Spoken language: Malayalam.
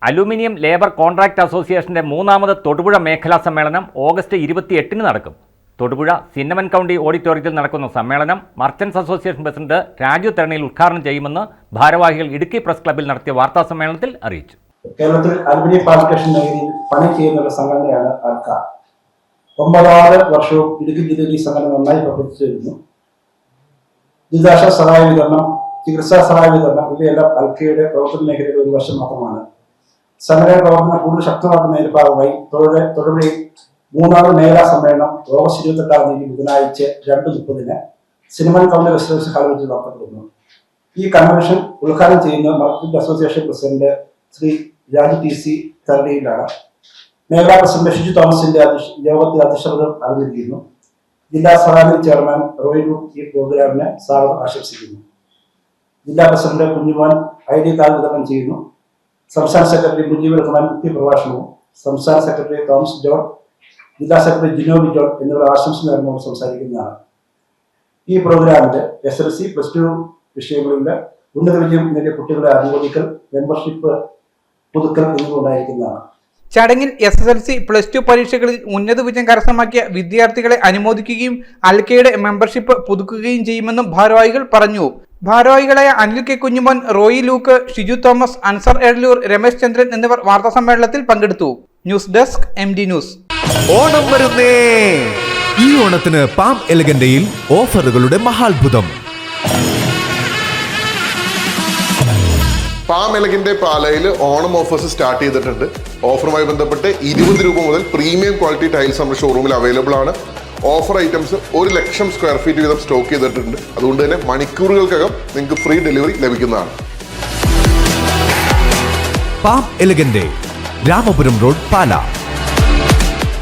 അലുമിനിയം ലേബർ കോൺട്രാക്ട് അസോസിയേഷന്റെ മൂന്നാമത് തൊടുപുഴ മേഖലാ സമ്മേളനം ഓഗസ്റ്റ് 28 നടക്കും. തൊടുപുഴ സിന്നമൻ കൗണ്ടി ഓഡിറ്റോറിയത്തിൽ നടക്കുന്ന സമ്മേളനം മർച്ചന്റ്സ് അസോസിയേഷൻ പ്രസിഡന്റ് രാജു തെരണിയിൽ ഉദ്ഘാടനം ചെയ്യുമെന്ന് ഭാരവാഹികൾ ഇടുക്കി പ്രസ് ക്ലബ്ബിൽ നടത്തിയ വാർത്താ സമ്മേളനത്തിൽ അറിയിച്ചു. കേരളത്തിൽ അലുമിനിയം ഫാബ്രിക്കേഷൻ മേഖലയിൽ പണി ചെയ്യുന്ന സംഘടനയാണ് ആർക്ക. 9ാമത് വർഷവും ഇടുക്കി ജില്ലയിൽ ഈ സംഘടന നന്നായി പ്രവർത്തിച്ചു വരുന്നു. ദുരിതാശ്വാസ സഹായ വിതരണം, ചികിത്സാ സഹായ വിതരണം ഇവയെല്ലാം അൽക്കയുടെ പ്രവർത്തന മേഖലയിൽ ഒരു വർഷം മാത്രമാണ്. സംഘടന പ്രവർത്തനം കൂടുതൽ ശക്തമാക്കുന്നതിന്റെ ഭാഗമായി തൊടുപുഴയിൽ മൂന്നാമത് മേഖലാ സമ്മേളനം ഓഗസ്റ്റ് 28 ബുധനാഴ്ച 2:30 സിനിമൻ കൗണ്ടി റെസിഡൻസ് ഹാളിൽ വെച്ച് നടത്തപ്പെടുന്നു. ഈ കൺവെൻഷൻ ഉദ്ഘാടനം ചെയ്യുന്ന merchant association president Shri Raju T C. തരണിയിലാണ്. മേഖലാ പ്രസിഡന്റ് ഷിജു തോമസിന്റെ യോഗത്തിൽ അധ്യക്ഷത അറിഞ്ഞിരിക്കുന്നു. ജില്ലാ സഹായ ചെയർമാൻ റോയിലു ഈ പ്രോഗ്രാമിന് സ്വാഗതം ആശംസിക്കുന്നു. ജില്ലാ പ്രസിഡന്റ് കുഞ്ഞുമോൻ ID കാർഡ് വിതരണം ചെയ്യുന്നു. സംസ്ഥാന സെക്രട്ടറി മുജീബ് റഹ്മാൻ മുഖ്യപ്രഭാഷണവും, സംസ്ഥാന സെക്രട്ടറി തോമസ് ജോൺ, ജില്ലാ സെക്രട്ടറി ജിനോബി ജോൺ എന്നിവർ ആശംസ നേർന്നുകൊണ്ട് സംസാരിക്കുന്നതാണ്. ഈ പ്രോഗ്രാമിന്റെ SLC +2 വിഷയങ്ങളിലെ ഉന്നത വിജയം നേടിയ കുട്ടികളെ അനുമോദിക്കൽ, മെമ്പർഷിപ്പ് പുതുക്കൽ എന്നിവ ഉണ്ടായിരിക്കുന്നതാണ്. ചടങ്ങിൽ SSLC +2 പരീക്ഷകളിൽ ഉന്നത വിജയം കരസ്ഥമാക്കിയ വിദ്യാർത്ഥികളെ അനുമോദിക്കുകയും അൽക്കയുടെ മെമ്പർഷിപ്പ് പുതുക്കുകയും ചെയ്യുമെന്നും ഭാരവാഹികൾ പറഞ്ഞു. ഭാരവാഹികളായ Anil K Kunjumon, Roy Luke, Shiju Thomas, Ansar Edaloor, Ramesh Chandran എന്നിവർ വാർത്താ സമ്മേളനത്തിൽ പങ്കെടുത്തു. News desk MD news. Onam വരുന്നേ! ഈ ഓണത്തിന് പാം എലഗന്റയിൽ ഓഫറുകളുടെ മഹാത്ഭുതം. പാം എലഗന്റെ പാലയിൽ ഓണം ഓഫേഴ്സ് സ്റ്റാർട്ട് ചെയ്തിട്ടുണ്ട്. ഓഫറുമായി ബന്ധപ്പെട്ട് 20 രൂപ മുതൽ പ്രീമിയം ക്വാളിറ്റി ടൈൽസ് നമ്മുടെ ഷോറൂമിൽ അവൈലബിൾ ആണ്. ഓഫർ ഐറ്റംസ് 1,00,000 സ്ക്വയർ ഫീറ്റ് വീതം സ്റ്റോക്ക് ചെയ്തിട്ടുണ്ട്. അതുകൊണ്ട് തന്നെ മണിക്കൂറുകൾക്കകം നിങ്ങൾക്ക് ഫ്രീ ഡെലിവറി ലഭിക്കുന്നതാണ്. പാം എലഗന്റെ, രാമപുരം റോഡ്, പാല.